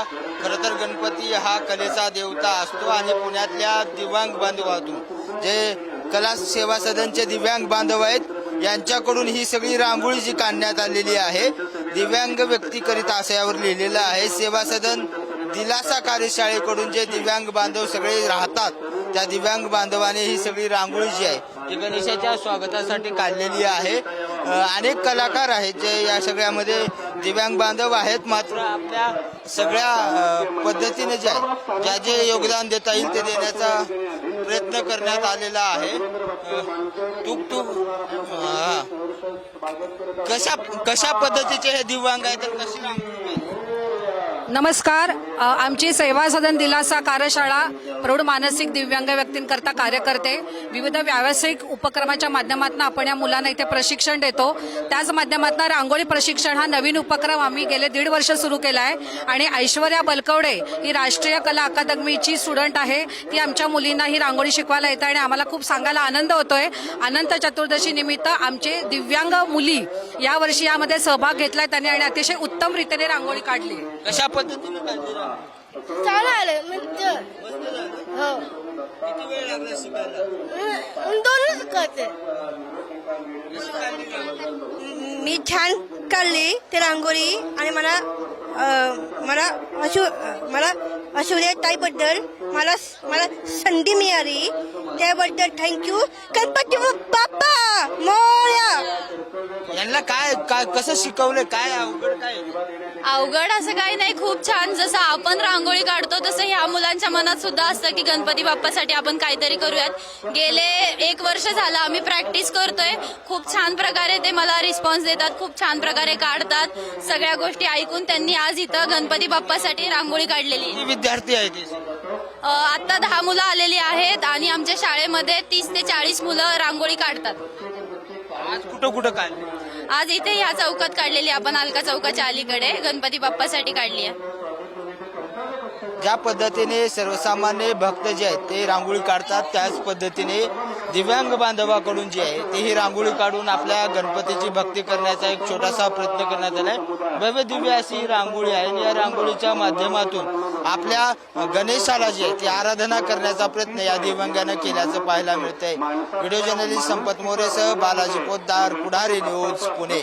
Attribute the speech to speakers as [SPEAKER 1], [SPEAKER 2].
[SPEAKER 1] खरं तर गणपती हा कलेचा देवता असतो आणि पुण्यातल्या दिव्यांग बांधवातून जे कला सेवा सदनचे दिव्यांग बांधव आहेत यांच्याकडून ही सगळी रांगोळी जी काढण्यात आलेली आहे दिव्यांग व्यक्तीकरिता असं यावर लिहिलेलं आहे। सेवा सदन दिलासा कार्यशाळेकडून जे दिव्यांग बांधव सगळे राहतात त्या दिव्यांग बांधवाने ही सगळी रांगोळी जी आहे ती गणेशाच्या स्वागतासाठी काढलेली आहे। अनेक कलाकार आहेत जे या सगळ्यामध्ये दिव्यांग बांधव आहेत, मात्र आपल्या सगळ्या पद्धतीने जे आहे ज्या जे योगदान देता येईल ते देण्याचा प्रयत्न करण्यात आलेला आहे। कशा पद्धतीचे हे दिव्यांग आहेत तर कशी रांगोळी?
[SPEAKER 2] नमस्कार, आमची सेवा सदन दिलासा कार्यशाळा प्रौढ मानसिक दिव्यांग व्यक्तींकरता कार्य करते। विविध व्यावसायिक उपक्रमाच्या माध्यमातून आपण या मुलांना इथे प्रशिक्षण देतो। त्याच माध्यमातून रांगोळी प्रशिक्षण हा नवीन उपक्रम आम्ही गेले 1.5 वर्ष सुरू केला आहे आणि ऐश्वर्या बलकवडे ही राष्ट्रीय कला अकादमीची स्टुडंट आहे। ती आमच्या मुलींना ही रांगोळी शिकवायला येते आणि आम्हाला खूप सांगायला आनंद होतोय। अनंत चतुर्दशी निमित्त आमचे दिव्यांग मुली यावर्षी यामध्ये सहभाग घेतलाय त्यांनी आणि अतिशय उत्तम रीतीने रांगोळी काढली।
[SPEAKER 1] कशा पद्धतीने काढली रांगोळी?
[SPEAKER 3] छान आलं म्हणजे हो
[SPEAKER 1] किती वेळ लागला शिकायला?
[SPEAKER 3] दोनच करते मी छान काढली ते रांगोळी आणि मला ऐश्वर्या ताईबद्दल मला संधी मिळाली त्याबद्दल थँक्यू। गणपती बाप्पा मोरया।
[SPEAKER 1] यांना काय कसं शिकवलं? काय अवघड काय?
[SPEAKER 4] अवघड असं काही नाही, खूप छान। जसं आपण रांगोळी काढतो तसं ह्या मुलांच्या मनात सुद्धा असतं की गणपती बाप्पासाठी आपण काहीतरी करूयात। गेले 1 वर्ष झालं आम्ही प्रॅक्टिस करतोय। खूप छान प्रकारे ते मला रिस्पॉन्स देतात, खूप छान प्रकारे काढतात। सगळ्या गोष्टी ऐकून त्यांनी आज इथं गणपती बाप्पासाठी रांगोळी काढलेली।
[SPEAKER 1] किती विद्यार्थी आहेत?
[SPEAKER 4] आता 10 मुलं आलेली आहेत आणि आमच्या शाळेमध्ये 30 ते 40 मुलं रांगोळी काढतात।
[SPEAKER 1] आज कुठं काढली?
[SPEAKER 4] आज इथे ह्या चौकात काढलेली, आपण अलका चौकाच्या अलीकडे गणपती बाप्पासाठी काढली आहे।
[SPEAKER 1] ज्या पद्धतीने सर्वसामान्य भक्त जे आहेत ते रांगोळी काढतात त्याच पद्धतीने दिव्यांग बांधवाकडून जी आहे ते ही रांगोळी काढून आपल्या गणपतीची भक्ती करण्याचा एक छोटासा प्रयत्न करण्यात आलाय। भव्य दिव्य अशी ही रांगोळी आहे आणि या रांगोळीच्या माध्यमातून आपल्या गणेशाला जी आहे ती आराधना करण्याचा प्रयत्न या दिव्यांगानं केल्याचं पाहायला मिळतंय। व्हिडिओ जर्नलिस्ट संपत मोरेसह बालाजी पोद्दार, पुढारी न्यूज, पुणे।